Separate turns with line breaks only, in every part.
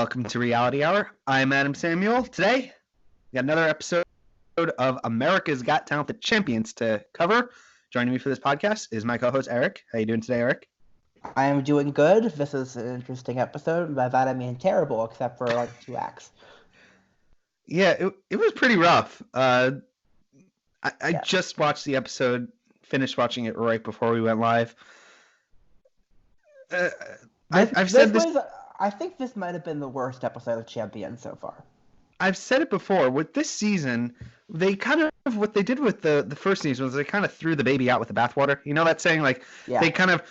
Welcome to Reality Hour. I'm Adam Samuel. Today, we got another episode of America's Got Talent The Champions to cover. Joining me for this podcast is my co-host Eric. How you doing today, Eric?
I am doing good. This is an interesting episode. By that I mean terrible, except for like 2 acts.
Yeah, it was pretty rough. I just watched the episode, finished watching it right before we went live. I've said this.
I think this might have been the worst episode of Champions so far.
I've said it before. With this season, they kind of what they did with the first season was they kind of threw the baby out with the bathwater. You know that saying? Like They kind of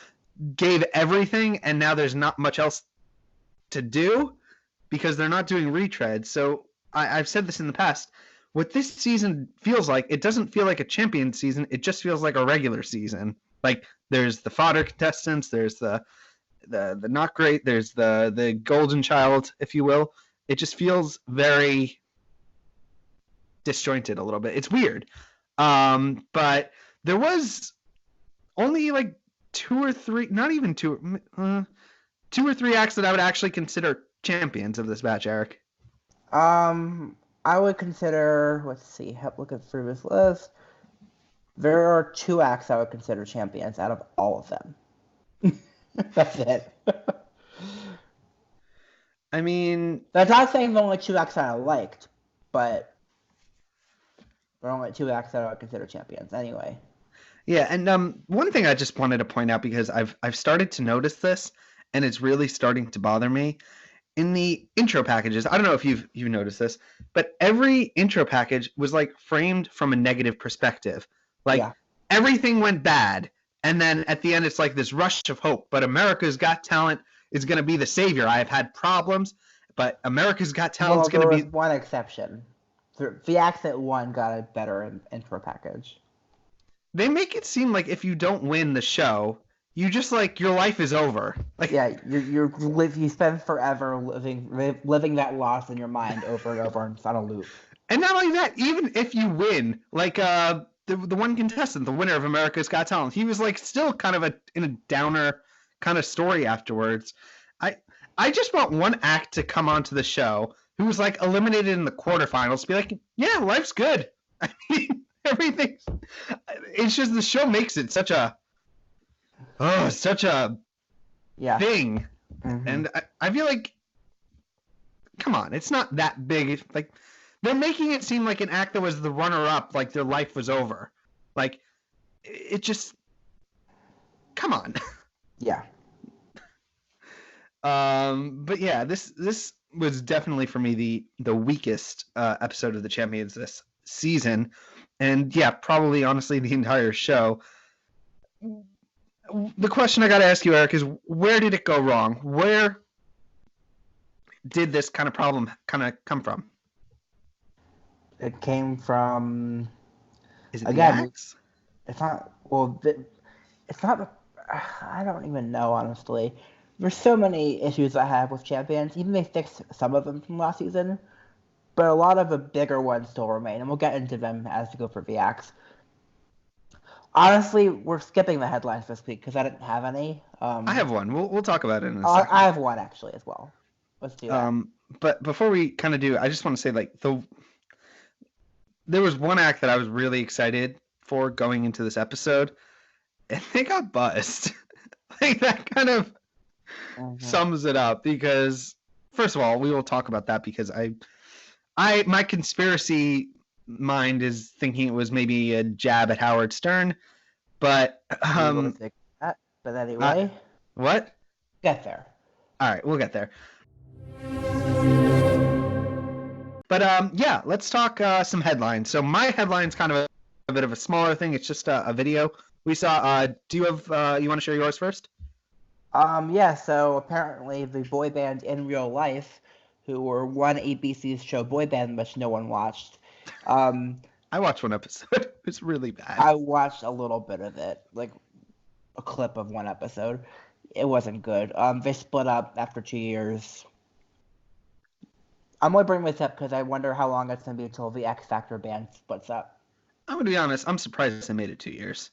gave everything, and now there's not much else to do because they're not doing retreads. So I've said this in the past. What this season feels like, it doesn't feel like a champion season. It just feels like a regular season. Like there's the fodder contestants, there's the not great, there's the golden child, if you will. It just feels very disjointed a little bit. It's weird. But there was only like 2 or 3, not even 2 or 3 acts that I would actually consider champions of this batch, Eric.
I would consider, looking through this list. There are 2 acts I would consider champions out of all of them. That's it.
I mean,
that's not saying the only 2 acts that I liked, but there are only 2 acts that I would consider champions anyway.
Yeah, and one thing I just wanted to point out, because I've started to notice this, and it's really starting to bother me. In the intro packages, I don't know if you've noticed this, but every intro package was like framed from a negative perspective. Like everything went bad, and then at the end it's like this rush of hope. But America's Got Talent is going to be the savior. I have had problems, but America's Got Talent is going to be...
one exception. The act that won got a better intro package.
They make it seem like if you don't win the show, you just like your life is over. Like
you spend forever living that loss in your mind over and over, and it's on a loop.
And not only that, even if you win, like the one contestant, the winner of America's Got Talent, he was like still kind of in a downer kind of story afterwards. I just want one act to come onto the show who was like eliminated in the quarterfinals, be like, yeah, life's good. I mean, everything's... It's just the show makes it such a thing. Mm-hmm. And I feel like, come on, it's not that big. Like, they're making it seem like an act that was the runner-up, like their life was over. Like, it just... Come on.
Yeah.
But yeah, this was definitely for me the weakest episode of the Champions this season, and yeah, probably honestly the entire show. The question I got to ask you, Eric, is where did it go wrong? Where did this kind of problem kind of come from?
It came from...
Is it again? The acts?
It's not. Well, it's not. I don't even know, honestly. There's so many issues I have with Champions. Even they fixed some of them from last season, but a lot of the bigger ones still remain, and we'll get into them as we go for the acts. Honestly, we're skipping the headlines this week because I didn't have any.
I have one. We'll talk about it in a second.
I have one actually as well. Let's do that.
But before we kind of do, I just want to say there was one act that I was really excited for going into this episode, and they got buzzed. Like that kind of sums it up, because first of all, we will talk about that because my conspiracy mind is thinking it was maybe a jab at Howard Stern, but
anyway,
what?
Get there.
All right, we'll get there. But yeah, let's talk some headlines. So my headline's kind of a bit of a smaller thing. It's just a video we saw. Do you have you want to share yours first?
Yeah, so apparently the boy band In Real Life, who were one ABC's show boy band, which no one watched.
I watched one episode. It was really bad.
I watched a little bit of it, like a clip of one episode. It wasn't good. They split up after 2 years. I'm only bringing this up because I wonder how long it's going to be until the X Factor band splits up.
I'm going to be honest. I'm surprised they made it 2 years.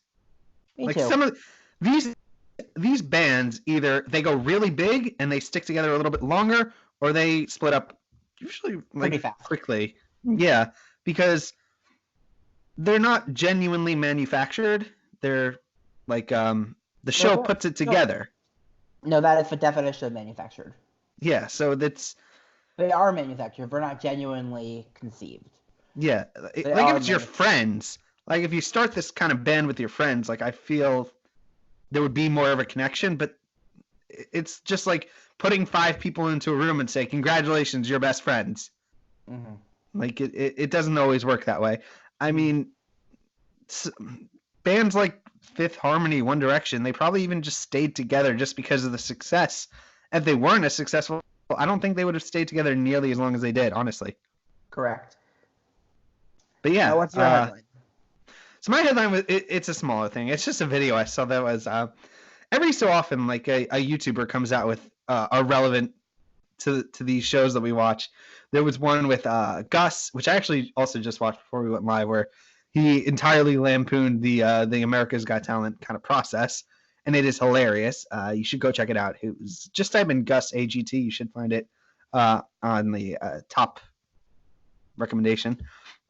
Me too.
Some of these bands, either they go really big and they stick together a little bit longer, or they split up usually
pretty fast.
quickly. Yeah, because they're not genuinely manufactured. They're like the show puts it together.
No, that is the definition of manufactured.
Yeah, so
they are manufactured. They're not genuinely conceived.
Yeah, like if it's your friends, like if you start this kind of band with your friends, like I feel there would be more of a connection, but it's just like putting 5 people into a room and say, congratulations, you're best friends.
Mm-hmm.
Like it doesn't always work that way. I mean, bands like Fifth Harmony, One Direction, they probably even just stayed together just because of the success. If they weren't as successful, I don't think they would have stayed together nearly as long as they did, honestly.
Correct.
But yeah.
Now what's your headline?
So my headline was, it's a smaller thing. It's just a video I saw that was, every so often, like a YouTuber comes out with are relevant to these shows that we watch. There was one with Gus, which I actually also just watched before we went live, where he entirely lampooned the America's Got Talent kind of process, and it is hilarious. You should go check it out. It was just type in Gus AGT. You should find it on the top recommendation.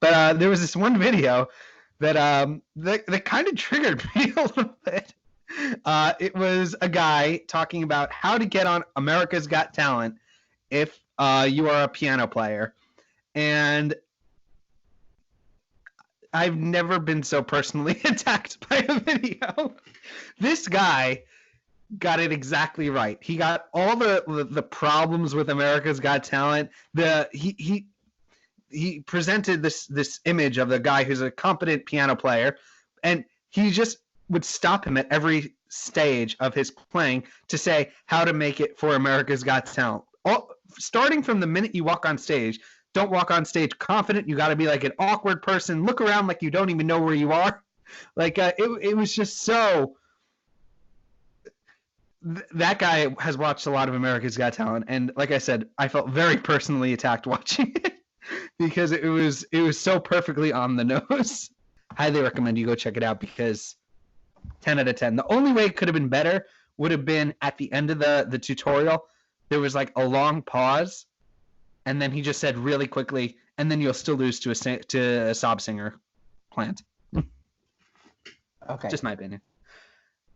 But there was this one video that kind of triggered me a little bit. It was a guy talking about how to get on America's Got Talent if you are a piano player. And I've never been so personally attacked by a video. This guy got it exactly right. He got all the problems with America's Got Talent. He presented this image of the guy who's a competent piano player, and he just would stop him at every stage of his playing to say how to make it for America's Got Talent. Starting from the minute you walk on stage, don't walk on stage confident. You got to be like an awkward person. Look around like you don't even know where you are. Like it was just so. That guy has watched a lot of America's Got Talent, and like I said, I felt very personally attacked watching it. Because it was so perfectly on the nose. Highly recommend you go check it out because 10 out of 10. The only way it could have been better would have been at the end of the tutorial. There was like a long pause, and then he just said really quickly, and then you'll still lose to a sob singer plant.
Okay.
Just my opinion.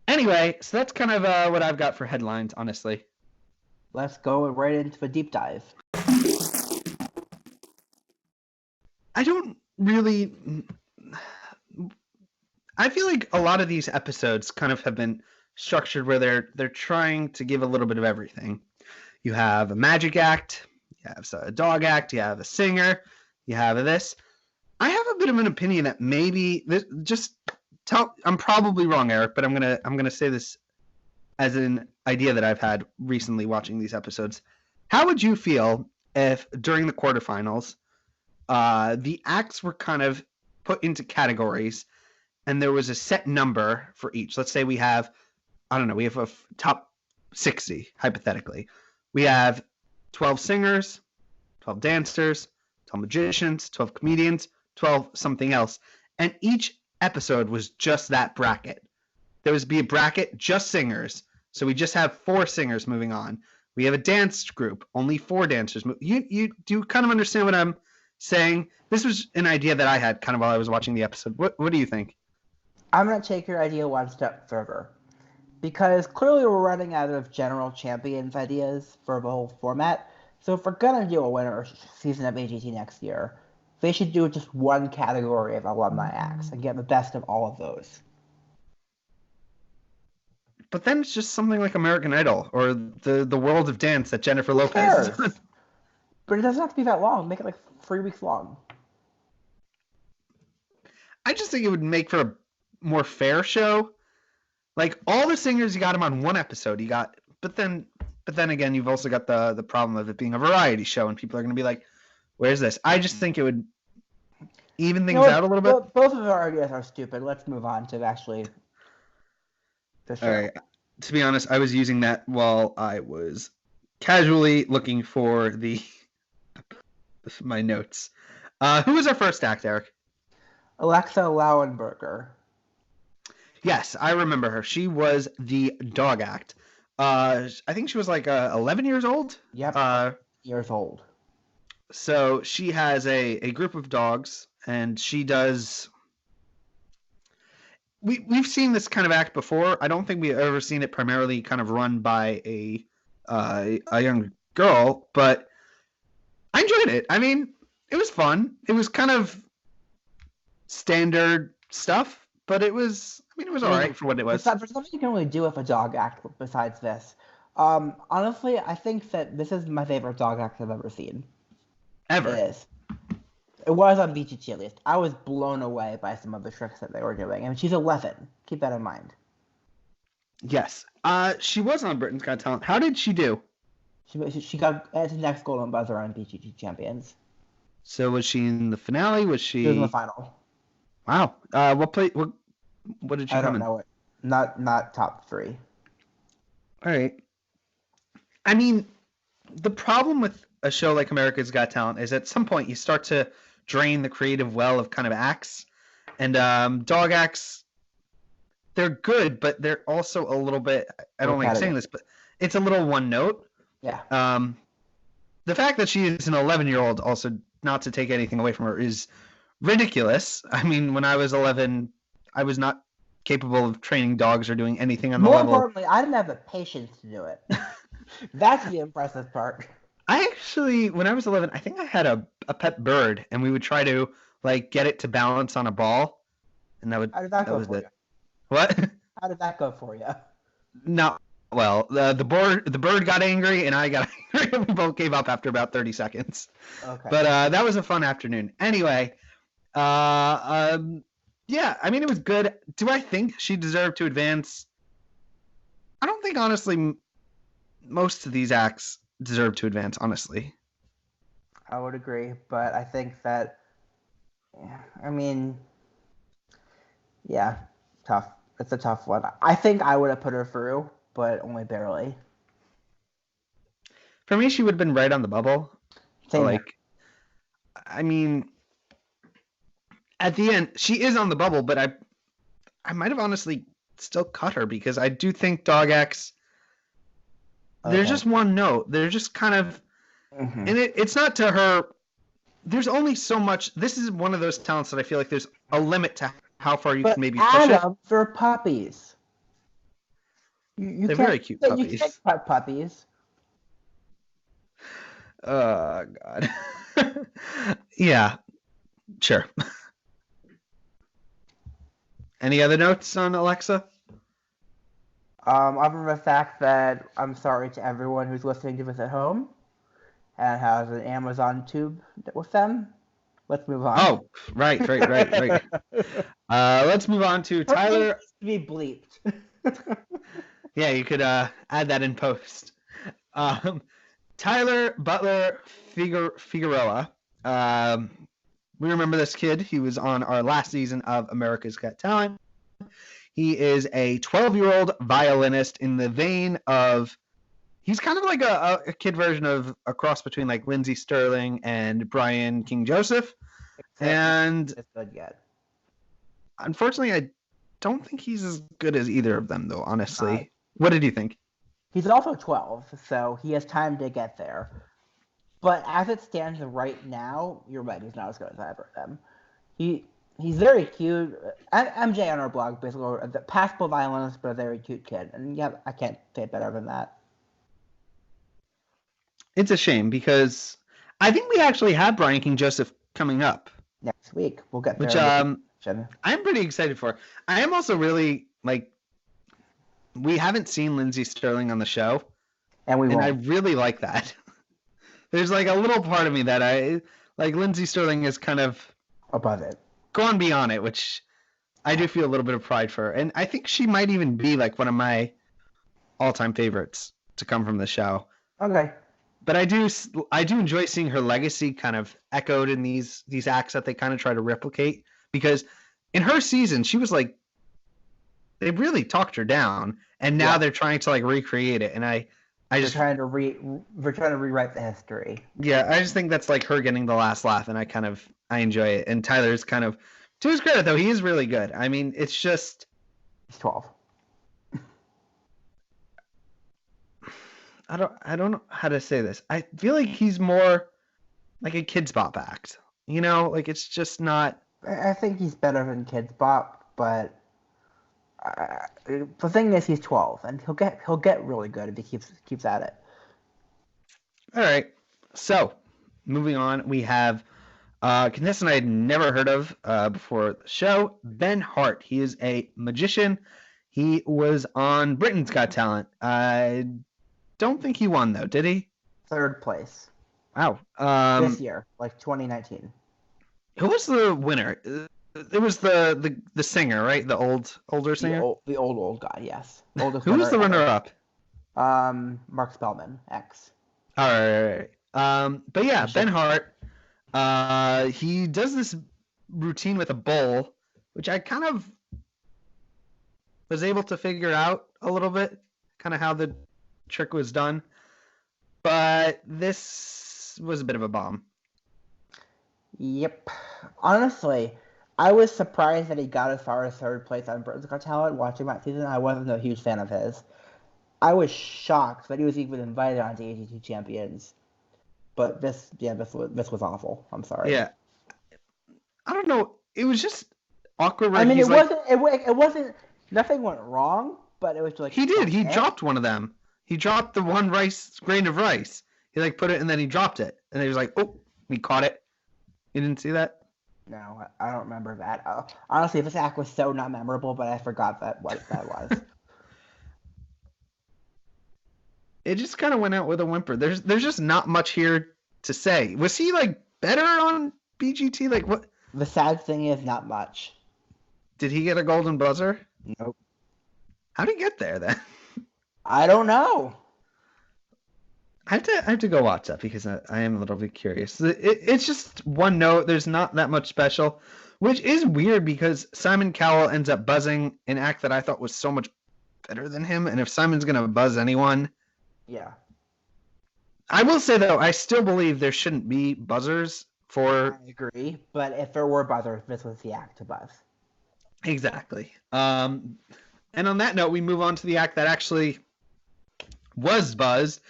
Anyway, so that's kind of what I've got for headlines, honestly.
Let's go right into the deep dive.
I don't really. I feel like a lot of these episodes kind of have been structured where they're trying to give a little bit of everything. You have a magic act, you have a dog act, you have a singer, you have this. I have a bit of an opinion that maybe this I'm probably wrong, Eric, but I'm gonna say this as an idea that I've had recently watching these episodes. How would you feel if during the quarterfinals the acts were kind of put into categories and there was a set number for each? Let's say we have a top 60, hypothetically. We have 12 singers, 12 dancers, 12 magicians, 12 comedians, 12 something else. And each episode was just that bracket. There would be a bracket, just singers. So we just have 4 singers moving on. We have a dance group, only 4 dancers. You do kind of understand what I'm saying? This was an idea that I had kind of while I was watching the episode. What do you think?
I'm going to take your idea one step further. Because clearly we're running out of general champions ideas for the whole format. So if we're going to do a winter season of AGT next year, they should do just one category of alumni acts and get the best of all of those.
But then it's just something like American Idol or the World of Dance that Jennifer Lopez is on.
But it doesn't have to be that long. Make it like 3 weeks long.
I just think it would make for a more fair show. Like all the singers, you got them on one episode. But then again, you've also got the problem of it being a variety show, and people are going to be like, "Where's this?" I just think it would even things out a little bit.
Both of our ideas are stupid. Let's move on to actually the show.
All right. To be honest, I was using that while I was casually looking for my notes. Who was our first act, Eric?
Alexa Lauenberger.
Yes, I remember her. She was the dog act. I think she was like 11 years old.
Yep. years old.
So she has a group of dogs, and she does. We've seen this kind of act before. I don't think we've ever seen it primarily kind of run by a young girl, but I enjoyed it. I mean, it was fun. It was kind of standard stuff, but it was all right for what it was.
For something you can really do with a dog act besides this. Honestly, I think that this is my favorite dog act I've ever seen.
Ever.
It is. It was on BGT at least. I was blown away by some of the tricks that they were doing. I mean, she's 11. Keep that in mind.
Yes. She was on Britain's Got Talent. How did she do?
She got the next golden buzzer on BGT Champions.
So was she in the finale? She
was in the final.
Wow. What did she come in?
I don't know it. Not top 3.
All right. I mean, the problem with a show like America's Got Talent is at some point you start to drain the creative well of kind of acts. And dog acts, they're good, but they're also a little bit, I don't like saying this, but it's a little one note.
Yeah.
The fact that she is an 11-year-old, also not to take anything away from her, is ridiculous. I mean, when I was 11, I was not capable of training dogs or doing anything on the level.
More importantly, I didn't have the patience to do it. That's the impressive part.
I actually, when I was 11, I think I had a pet bird, and we would try to get it to balance on a ball, and that
How did that go for you?
What?
How did that go for you?
Not well. The bird got angry, and I got angry. We both gave up after about 30 seconds.
Okay.
But that was a fun afternoon. Anyway, yeah, I mean, it was good. Do I think she deserved to advance? I don't think, honestly, most of these acts deserve to advance, honestly.
I would agree, but I think that, I mean, yeah, tough. It's a tough one. I think I would have put her through, but only barely.
For me, she would have been right on the bubble.
Same
like, here. I mean, at the end, she is on the bubble, but I might have honestly still cut her because I do think dog acts, they're just one note. They're just kind of, and it's not to her. There's only so much. This is one of those talents that I feel like there's a limit to how far you can maybe push it.
For puppies.
They're very cute puppies.
You can't cut puppies.
Oh, God. Yeah, sure. Any other notes on Alexa?
Other than the fact that I'm sorry to everyone who's listening to this at home and has an Amazon tube with them. Let's move on.
Oh, right. Let's move on to Tyler.
To be bleeped.
Yeah, you could add that in post. Tyler Butler Figueroa. We remember this kid. He was on our last season of America's Got Talent. He is a 12-year-old violinist in the vein of, he's kind of like a kid version of a cross between like Lindsey Sterling and Brian King Joseph. And
it's good yet.
Unfortunately, I don't think he's as good as either of them, though, honestly. What did you think?
He's also 12, so he has time to get there. But as it stands right now, you're right, he's not as good as either of them. He's very cute. MJ on our blog, basically, the passable violinist, but a very cute kid. And yeah, I can't say it better than that.
It's a shame because I think we actually have Brian King Joseph coming up
next week. We'll get there.
Which I'm pretty excited for. I am also really we haven't seen Lindsey Sterling on the show, and I really like that. There's like a little part of me that I like. Lindsey Sterling is kind of
above it,
gone beyond it, which I do feel a little bit of pride for. And I think she might even be like one of my all-time favorites to come from the show.
Okay.
But I do enjoy seeing her legacy kind of echoed in these acts that they kind of try to replicate, because in her season she was like, they really talked her down, and now they're trying to like recreate it, and we're trying to
rewrite the history.
Yeah, I just think that's like her getting the last laugh, and I enjoy it. And Tyler's kind of, to his credit though, he is really good. I mean, it's just
he's 12.
I don't know how to say this. I feel like he's more like a Kids Bop act. Like it's just not.
I think he's better than Kids Bop, but the thing is, he's 12, and he'll get really good if he keeps at it.
All right. So, moving on, we have a contestant I had never heard of before the show, Ben Hart. He is a magician. He was on Britain's Got Talent. I don't think he won, though, did he?
3rd place.
Wow.
This year, like 2019.
Who was the winner? It was the singer, right? The older singer?
The old guy, yes. Oldest
Who was the runner-up?
Mark Spellman, X.
All right. But yeah, Ben Hart, he does this routine with a bowl, which I kind of was able to figure out a little bit, kind of how the trick was done. But this was a bit of a bomb.
Yep. Honestly, I was surprised that he got as far as 3rd place on Britain's Got Talent watching that season. I wasn't a huge fan of his. I was shocked that he was even invited on the AGT Champions. But this was awful. I'm sorry.
Yeah. I don't know. It was just awkward.
I mean, it wasn't. Nothing went wrong, but it was like
he did. He dropped one of them. He dropped the one grain of rice. He put it and then he dropped it, and he was like, "Oh!" He caught it. You didn't see that?
No, I don't remember that. Honestly, this act was so not memorable, but I forgot what that was.
It just kind of went out with a whimper. There's just not much here to say. Was he better on BGT? What?
The sad thing is, not much.
Did he get a golden buzzer?
Nope.
How'd he get there then?
I don't know.
I have to go watch that because I am a little bit curious. It's just one note. There's not that much special, which is weird because Simon Cowell ends up buzzing an act that I thought was so much better than him. And if Simon's gonna buzz anyone,
yeah.
I will say though, I still believe there shouldn't be buzzers for.
I agree, but if there were buzzers, this was the act to buzz.
Exactly. And on that note, we move on to the act that actually was buzzed.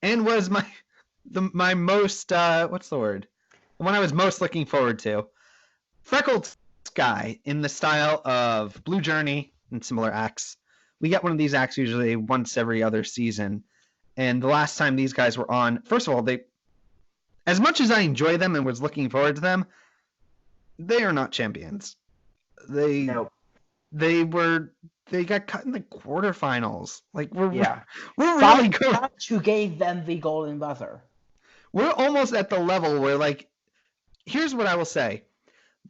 And was my most what's the word? The one I was most looking forward to. Freckled Sky in the style of Blue Journey and similar acts. We get one of these acts usually once every other season. And the last time these guys were on, first of all, as much as I enjoy them and was looking forward to them, they are not champions. They got cut in the quarterfinals. We're really good.
Who gave them the golden buzzer?
We're almost at the level where, here's what I will say: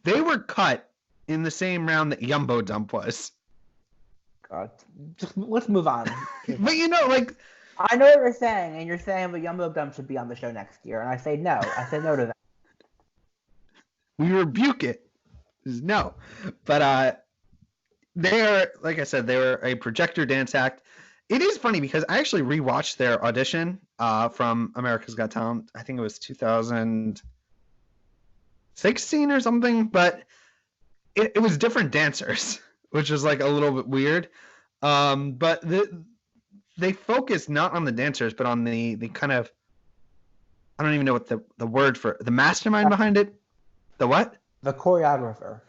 they were cut in the same round that Yumbo Dump was.
God, let's move on.
But
I know what you're saying, and you're saying the Yumbo Dump should be on the show next year, and I say no. I say no to that.
We rebuke it. No, but they are, like I said, they were a projector dance act. It is funny because I actually rewatched their audition from America's Got Talent. I think it was 2016 or something, but it was different dancers, which was a little bit weird. But they focused not on the dancers, but on the kind of, I don't even know what the word for the mastermind behind it. The what?
The choreographer.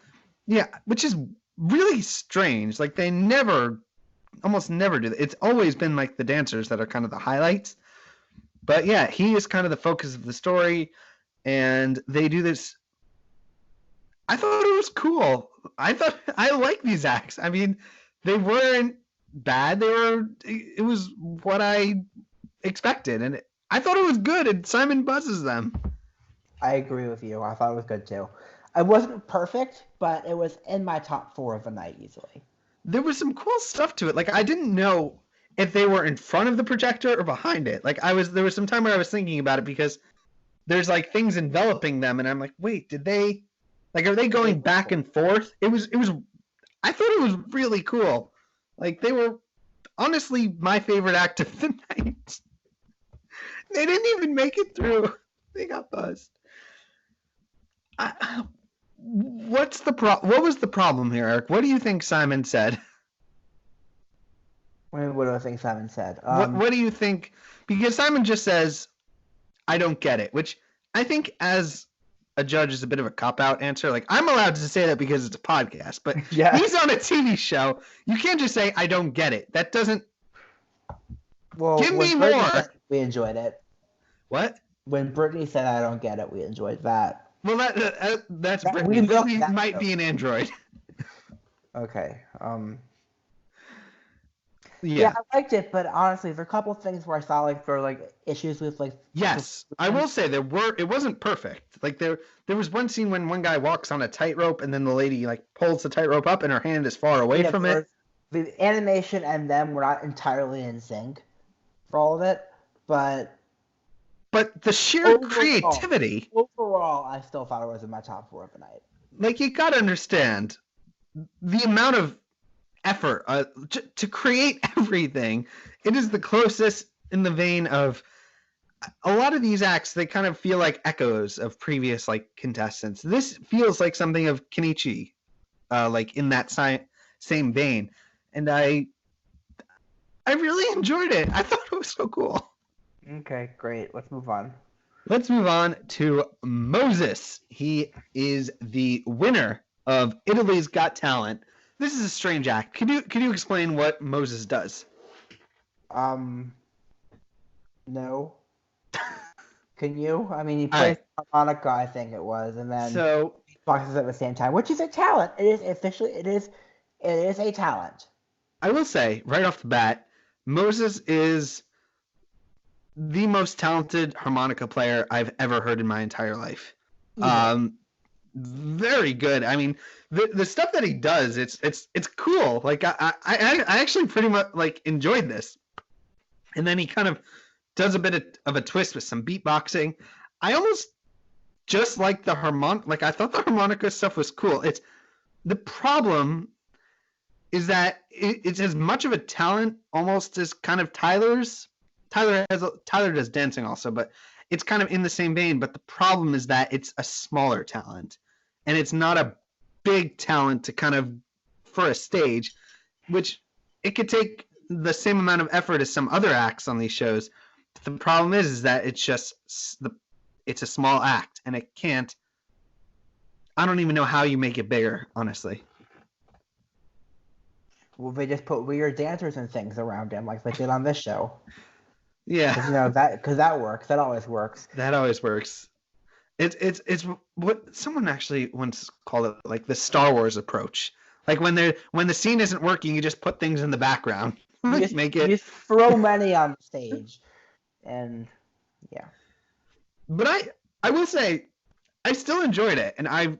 Yeah, which is really strange. They almost never do that. It's always been the dancers that are kind of the highlights. But yeah, he is kind of the focus of the story, and they do this. I thought it was cool. I like these acts. I mean, they weren't bad. It was what I expected, and I thought it was good, and Simon buzzes them.
I agree with you. I thought it was good too. It wasn't perfect, but it was in my top 4 of the night easily.
There was some cool stuff to it. I didn't know if they were in front of the projector or behind it. There was some time where I was thinking about it because there's things enveloping them, and I'm like, wait, did they, are they going back and forth? I thought it was really cool. They were honestly my favorite act of the night. They didn't even make it through. They got buzzed. What was the problem here, Eric? What do you think Simon said?
What do I think Simon said?
What do you think? Because Simon just says, I don't get it, which I think as a judge is a bit of a cop-out answer. Like, I'm allowed to say that because it's a podcast, but
yeah.
He's on a TV show. You can't just say, I don't get it. That doesn't...
Well,
give me more.
We enjoyed it.
What?
When Brittany said, I don't get it, we enjoyed that.
Well, that's Brittany. Brittany might be an android.
Okay.
Yeah,
I liked it, but honestly, there are a couple things where I saw there were issues with
Yes, I will say it wasn't perfect. Like there was one scene when one guy walks on a tightrope and then the lady pulls the tightrope up and her hand is far away from it.
The animation and them were not entirely in sync for all of it, but
the sheer creativity.
Overall, I still thought it was in my top 4 of the night.
You gotta understand the amount of effort to create everything. It is the closest in the vein of a lot of these acts. They kind of feel like echoes of previous contestants. This feels like something of Kenichi, in that same vein, and I really enjoyed it. I thought it was so cool.
Okay, great. Let's move on.
Let's move on to Moses. He is the winner of Italy's Got Talent. This is a strange act. Can you explain what Moses does?
No. Can you? I mean, he plays harmonica, I think it was, and then he boxes at the same time, which is a talent. It is a talent.
I will say right off the bat, Moses is the most talented harmonica player I've ever heard in my entire life. Yeah. Very good. I mean, the stuff that he does, it's cool. I actually pretty much enjoyed this. And then he kind of does a bit of a twist with some beatboxing. I almost just like the harmonica. I thought the harmonica stuff was cool. The problem is that it's as much of a talent almost as kind of Tyler's. Tyler does dancing also, but it's kind of in the same vein. But the problem is that it's a smaller talent, and it's not a big talent to kind of for a stage, which it could take the same amount of effort as some other acts on these shows. But the problem is that it's a small act, and it can't. I don't even know how you make it bigger, honestly.
Well, they just put weird dancers and things around him, like they did on this show.
Yeah,
because that works. That always works.
That always works. It's what someone actually once called it, the Star Wars approach. When the scene isn't working, you just put things in the background.
You just throw money on the stage, and yeah. But
I will say, I still enjoyed it, and I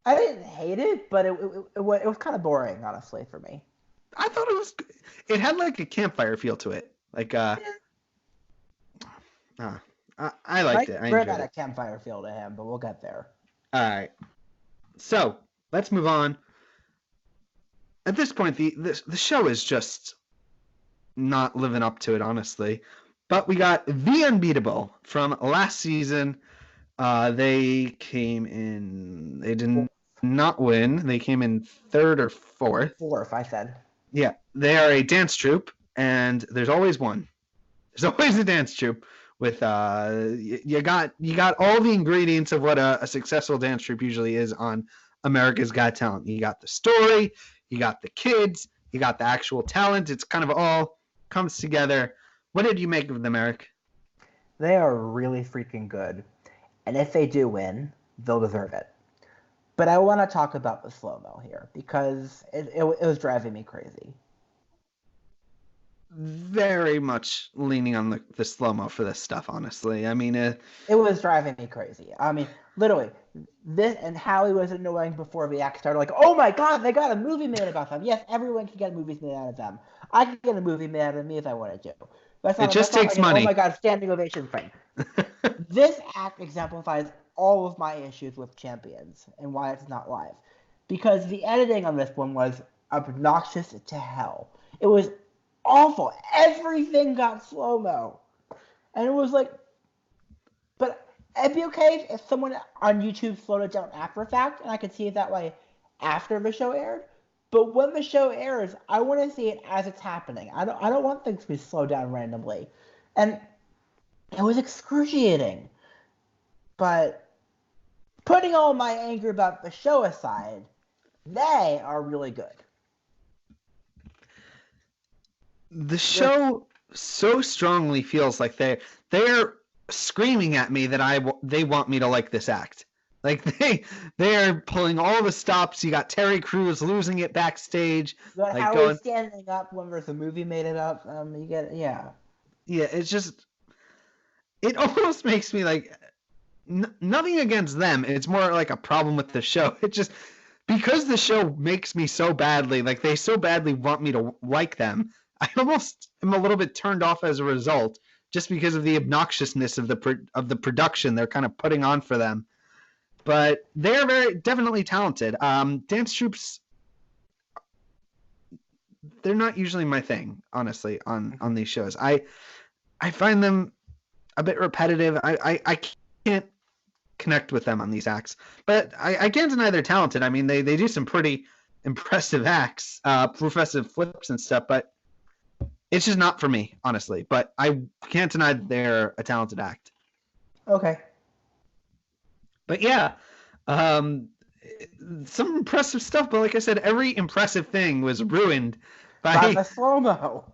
didn't hate it, but it was kind of boring, honestly, for me.
I thought it had a campfire feel to it, I liked it. I enjoyed
it. A campfire feel to him, but we'll get there.
All right. So let's move on. At this point, the show is just not living up to it, honestly. But we got The Unbeatable from last season. They came in. They did not win. They came in 3rd or 4th.
4th, I said.
Yeah, they are a dance troupe, and there's always one. There's always a dance troupe with you got all the ingredients of what a successful dance troupe usually is on America's Got Talent. You got the story, you got the kids, you got the actual talent. It's kind of all comes together. What did you make of them, Eric?
They are really freaking good, and if they do win, they'll deserve it. But I want to talk about the slow-mo here because it was driving me crazy.
Very much leaning on the slow-mo for this stuff, honestly. I mean,
it was driving me crazy. I mean, literally, this and Howie was annoying before the act started. Oh my God, they got a movie made about them. Yes, everyone can get movies made out of them. I could get a movie made out of me if I wanted to.
It just takes money.
Oh my God, standing ovation thing. This act exemplifies all of my issues with Champions and why it's not live. Because the editing on this one was obnoxious to hell. It was awful. Everything got slow-mo. And it was but it'd be okay if someone on YouTube slowed it down after the fact, and I could see it that way after the show aired. But when the show airs, I want to see it as it's happening. I don't want things to be slowed down randomly. And it was excruciating. But putting all my anger about the show aside, they are really good.
The show so strongly feels like they're screaming at me that they want me to like this act. Like they are pulling all the stops. You got Terry Crews losing it backstage.
You got
like
Howard standing up when there's a movie made it up. You get
Yeah, it's just it almost makes me like nothing against them. It's more like a problem with the show. It just because the show makes me so badly, like they so badly want me to like them. I almost am a little bit turned off as a result, just because of the obnoxiousness of the production they're kind of putting on for them. But they're very definitely talented. Dance troupes, they're not usually my thing, honestly, on these shows. I find them a bit repetitive. I can't connect with them on these acts. But I can't deny they're talented. I mean, they do some pretty impressive acts, professive flips and stuff, but it's just not for me, honestly. But I can't deny that they're a talented act.
Okay.
But yeah, some impressive stuff. But like I said, every impressive thing was ruined by
the slow-mo.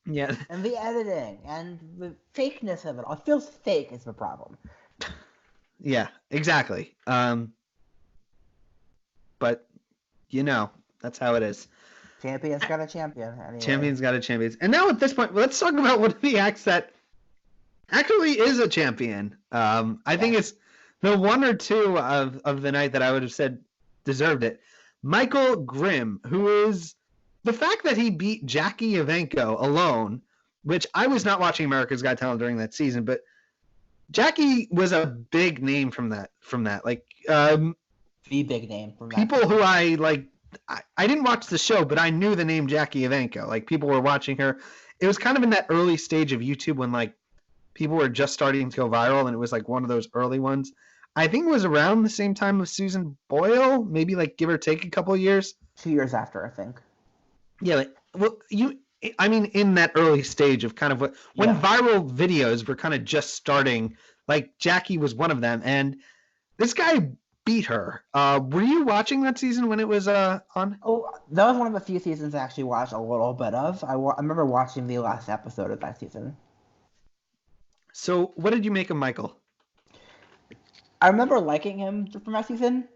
Yeah.
And the editing and the fakeness of it. It feels fake is the problem.
Yeah, exactly. But that's how it is.
Champions got a champion. Anyway.
Champions got a champion. And now at this point, let's talk about one of the acts that actually is a champion. I think it's the one or two of the night that I would have said deserved it. Michael Grimm, who is the fact that he beat Jackie Evanko alone, which I was not watching America's Got Talent during that season, but Jackie was a big name from that. Like
the big name from that.
People who I like. I didn't watch the show, but I knew the name Jackie Evanko. Like people were watching her. It was kind of in that early stage of YouTube when like people were just starting to go viral, and it was like one of those early ones. I think it was around the same time as Susan Boyle, maybe like give or take a couple of years.
2 years after, I think.
Yeah, in that early stage of kind of when viral videos were kind of just starting, like Jackie was one of them, and this guy beat her. Were you watching that season when it was on?
Oh, that was one of the few seasons I actually watched a little bit of. I remember watching the last episode of that season.
So, what did you make of Michael?
I remember liking him from that season.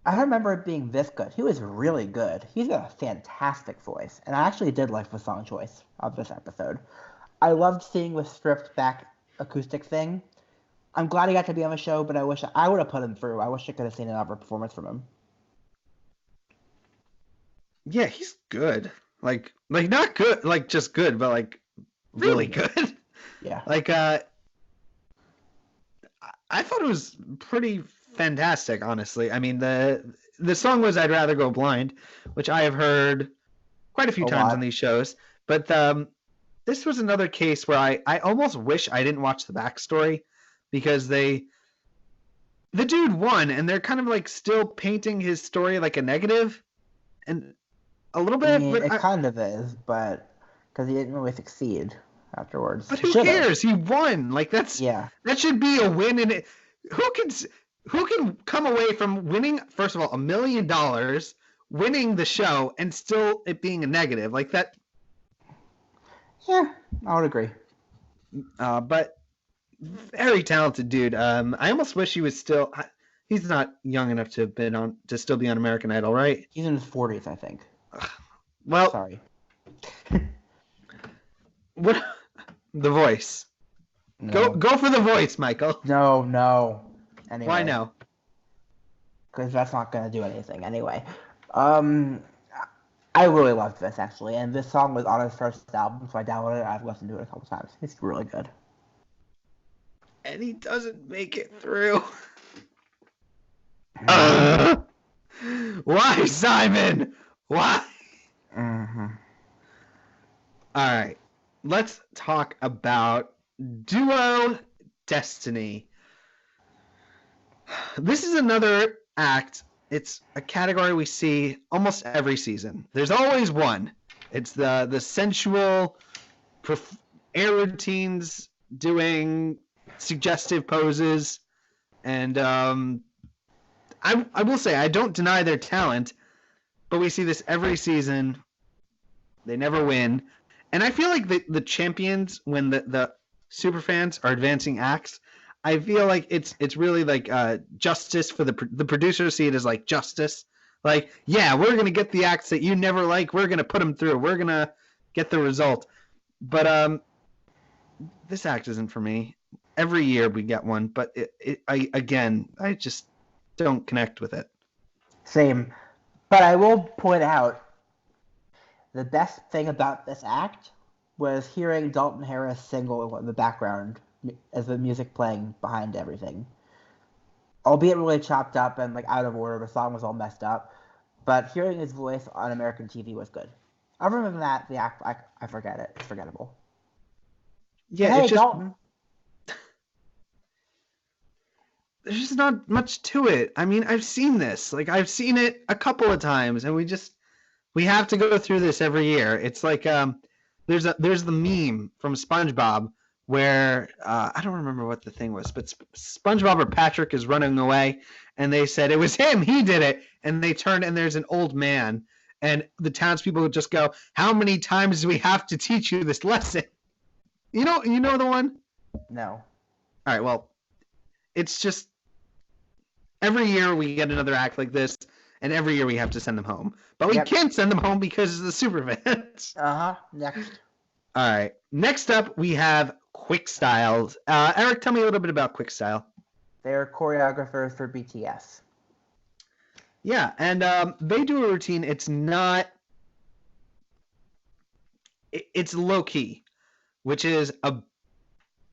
I don't remember it being this good. He was really good. He's got a fantastic voice, and I actually did like the song choice of this episode. I loved seeing the stripped back acoustic thing. I'm glad he got to be on the show, but I wish I would have put him through. I wish I could have seen another performance from him.
Yeah, he's good. Like not good, like just good, but like really good.
Yeah.
Like I thought it was pretty fantastic, honestly. I mean, the song was "I'd Rather Go Blind," which I have heard quite a few times on these shows. But this was another case where I almost wish I didn't watch the backstory, because the dude won, and they're kind of like still painting his story like a negative, and a little bit.
I mean, it kind of is, but because he didn't really succeed afterwards.
But who cares? He won. Like that should be a win. And who can come away from winning, first of all, $1 million, winning the show, and still it being a negative like that?
Yeah, I would agree.
But very talented dude. I almost wish he was still. He's not young enough to have been to still be on American Idol, right?
He's in his 40s, I think.
Well,
sorry.
What? The Voice. No. Go for The Voice, Michael.
No. Anyway.
Why no?
Because that's not going to do anything anyway. I really loved this, actually, and this song was on his first album, so I downloaded it. I've listened to it a couple times. It's really good.
And he doesn't make it through. Why, Simon? Why?
Mm-hmm.
All right. Let's talk about Duo Destiny. This is another act it's a category we see almost every season. There's always one. It's the sensual air routines, doing suggestive poses, and I will say I don't deny their talent, but we see this every season. They never win, and I feel like the champions, when the super fans are advancing acts, I feel like it's really like justice for the producers see it as like justice. Like, yeah, we're gonna get the acts that you never like. We're gonna put them through. We're gonna get the result. But this act isn't for me. Every year we get one, but I just don't connect with it.
Same. But I will point out the best thing about this act was hearing Dalton Harris sing in the background as the music playing behind everything. Albeit really chopped up and like out of order, the song was all messed up. But hearing his voice on American TV was good. Other than that, the act, I forget it. It's forgettable.
Yeah,
hey,
it's just,
Dalton.
There's just not much to it. I mean, I've seen this. Like, I've seen it a couple of times, and we have to go through this every year. It's like there's the meme from SpongeBob where I don't remember what the thing was, but SpongeBob or Patrick is running away, and they said it was him. He did it, and they turn and there's an old man, and the townspeople would just go, "How many times do we have to teach you this lesson?" You know the one?
No.
All right. Well, it's just every year we get another act like this, and every year we have to send them home. But we can't send them home because of the super fans.
Next.
All right. Next up, we have Quick Styles. Eric, tell me a little bit about Quick Style.
They're choreographers for BTS.
Yeah, and they do a routine. It's not... It's low-key, which is a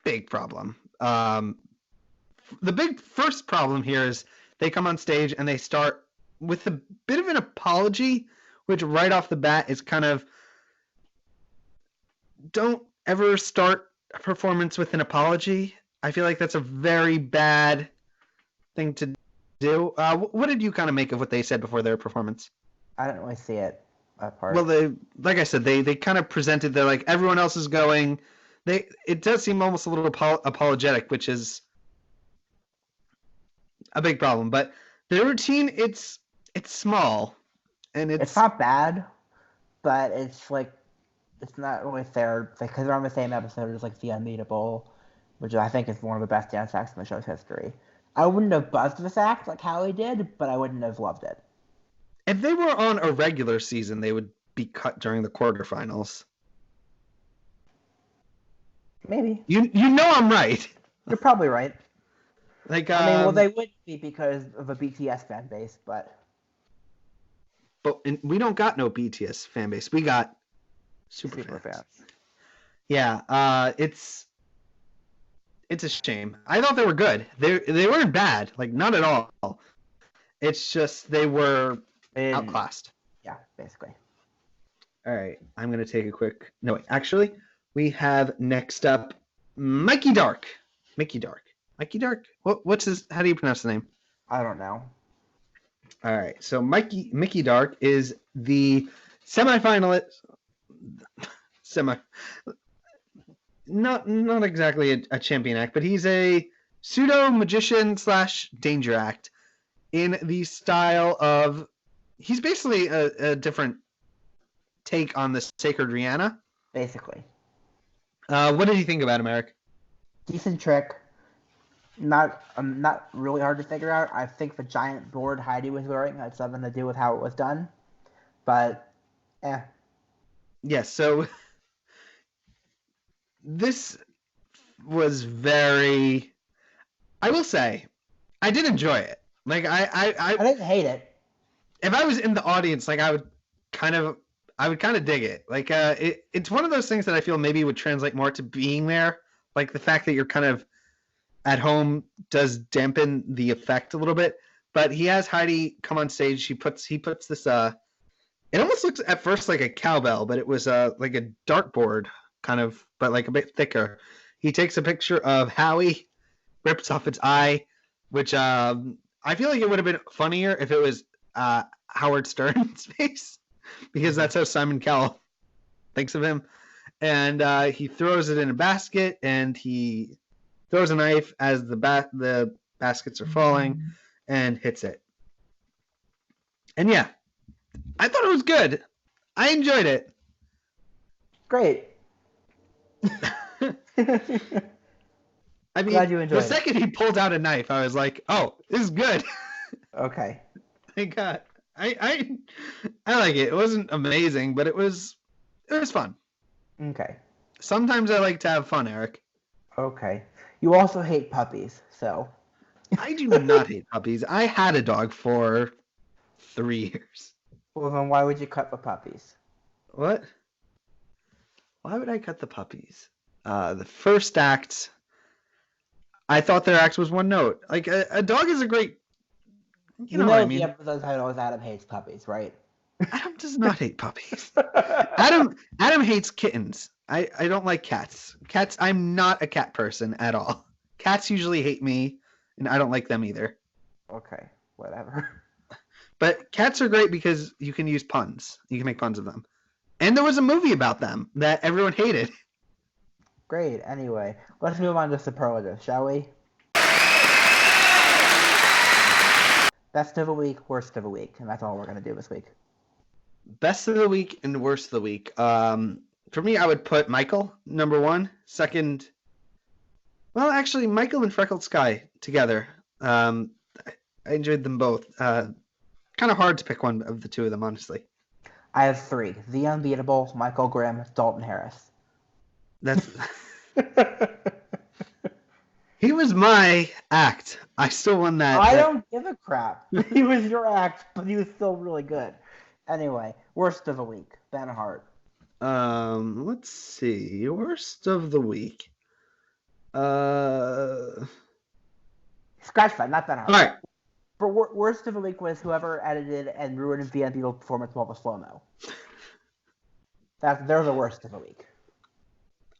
big problem. The big first problem here is they come on stage and they start with a bit of an apology, which right off the bat is kind of, don't ever start a performance with an apology. I feel like that's a very bad thing to do. What did you kind of make of what they said before their performance?
I didn't really see it, that part.
Well, like I said, they kind of presented, they're like, everyone else is going. It does seem almost a little apologetic, which is a big problem. But the routine, it's small, and
it's not bad, but it's like it's not really fair because they're on the same episode as like The Unbeatable, which I think is one of the best dance acts in the show's history. I wouldn't have buzzed this act like Howie did, but I wouldn't have loved it.
If they were on a regular season, they would be cut during the quarterfinals.
Maybe.
You know I'm right.
You're probably right.
Like
I mean, well, they would be because of a BTS fan base, but
we don't got no BTS fan base. We got super fans. Yeah, it's a shame. I thought they were good. They weren't bad, like not at all. It's just they were outclassed.
Yeah, basically.
All right, I'm gonna take a quick. No, wait. Actually, we have next up Mikey Dark. Mickey Dark. Mikey Dark? What's his? How do you pronounce the name?
I don't know.
All right, so Mickey Dark is the semifinalist. Not exactly a champion act, but he's a pseudo magician / danger act in the style of. He's basically a different take on the Sacred Rihanna.
Basically.
What did you think about him, Eric?
Decent trick. Not really hard to figure out. I think the giant board Heidi was wearing had something to do with how it was done. But,
Yes, so this was very... I will say, I did enjoy it. Like, I
didn't hate it.
If I was in the audience, like, I would kind of dig it. Like, it's one of those things that I feel maybe would translate more to being there. Like, the fact that you're kind of at home does dampen the effect a little bit, but he has Heidi come on stage. He puts this. It almost looks at first like a cowbell, but it was like a dartboard kind of, but like a bit thicker. He takes a picture of Howie, rips off its eye, which I I feel like it would have been funnier if it was Howard Stern's face, because that's how Simon Cowell thinks of him. And he throws it in a basket, and he throws a knife as the baskets are falling, and hits it. And yeah, I thought it was good. I enjoyed it.
Great.
I mean,
glad you enjoyed
the second he pulled out a knife, I was like, "Oh, this is good."
Okay.
Thank God. I like it. It wasn't amazing, but it was fun.
Okay.
Sometimes I like to have fun, Eric.
Okay. You also hate puppies, so.
I do not hate puppies. I had a dog for 3 years.
Well, then why would you cut the puppies?
What? Why would I cut the puppies? The first act, I thought their act was one note. Like, a dog is a great... You know what I mean?
The episode title is Adam Hates Puppies, right?
Adam does not hate puppies. Adam hates kittens. I don't like cats. Cats, I'm not a cat person at all. Cats usually hate me, and I don't like them either.
Okay, whatever.
But cats are great because you can use puns. You can make puns of them. And there was a movie about them that everyone hated.
Great. Anyway, let's move on to superlatives, shall we? Best of the week, worst of the week, and that's all we're going to do this week.
Best of the week and worst of the week. For me, I would put Michael, number 1. Second, well, actually, Michael and Freckled Sky together. I enjoyed them both. Kind of hard to pick one of the two of them, honestly.
I have 3. The Unbeatable, Michael Grimm, Dalton Harris.
That's... He was my act. I still won that.
I don't give a crap. He was your act, but he was still really good. Anyway, worst of the week, Ben Hart.
Let's see. Worst of the week.
Scratch that, not Ben Hart.
All right.
For worst of the week was whoever edited and ruined the Unbeatable performance while the slow-mo. They're the worst of the week.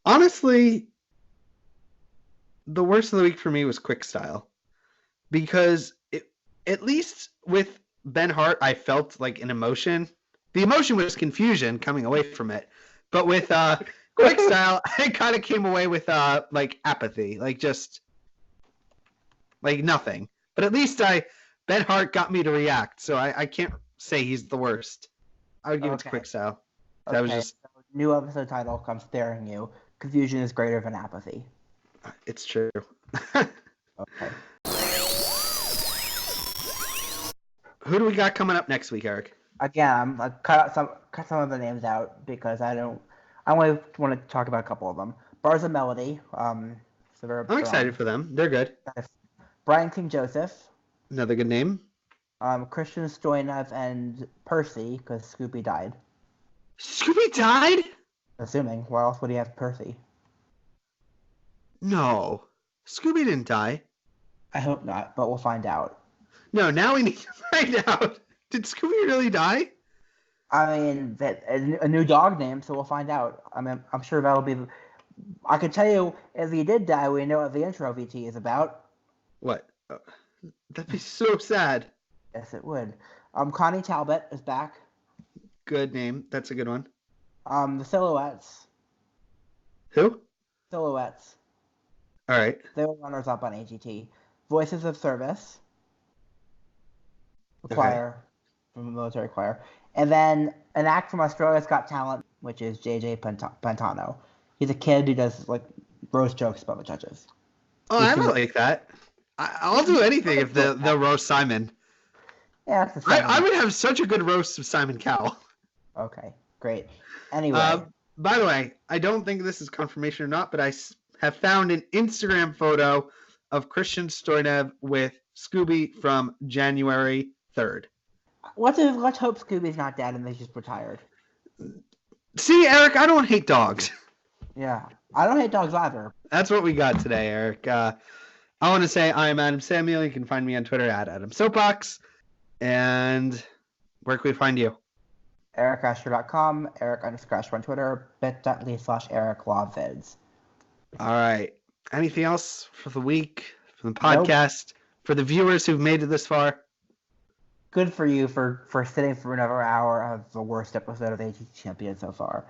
Honestly, the worst of the week for me was Quick Style, because at least with Ben Hart, I felt like an emotion. The emotion was confusion coming away from it, but with Quick Style, I kind of came away with like apathy, like just like nothing. But at least Ben Hart got me to react, so I can't say he's the worst. I would give it to Quick Style. That was just
so new episode title comes staring you. Confusion is greater than apathy.
It's true.
Okay.
Who do we got coming up next week, Eric?
Again, I cut some of the names out because I only want to talk about a couple of them. Bars of Melody. I'm
excited for them. They're good.
Brian King Joseph.
Another good name.
Christian Stoyanov and Percy, because Scooby died.
Scooby died?
Assuming. Why else would he have Percy?
No. Scooby didn't die.
I hope not, but we'll find out.
No, now we need to find out. Did Scooby really die?
I mean, a new dog name, so we'll find out. I mean, I'm sure that'll be... I can tell you, if he did die, we know what the intro VT is about.
What? That'd be so sad.
Yes, it would. Connie Talbot is back.
Good name. That's a good one.
The Silhouettes.
Who?
Silhouettes.
All right.
They were runners-up on AGT. Voices of Service. The choir. From the military choir. And then an act from Australia's Got Talent, which is JJ Pantano. He's a kid who does, like, roast jokes about the judges.
Oh, I don't like that. I'll do anything if they'll roast Simon.
Yeah, that's
I would have such a good roast of Simon Cowell.
Okay, great. Anyway.
By the way, I don't think this is confirmation or not, but I have found an Instagram photo of Christian Stoyanov with Scooby from January 3rd.
Let's hope Scooby's not dead and they just retired.
See, Eric, I don't hate dogs.
Yeah, I don't hate dogs either.
That's what we got today, Eric. I want to say I am Adam Samuel. You can find me on Twitter at AdamSoapbox. And where can we find you?
EricAscher.com, Eric_Ascher on Twitter, bit.ly/EricLawVids.
All right. Anything else for the week, for the podcast?
Nope.
For the viewers who've made it this far,
good for you for sitting for another hour of the worst episode of AGT Champions so far.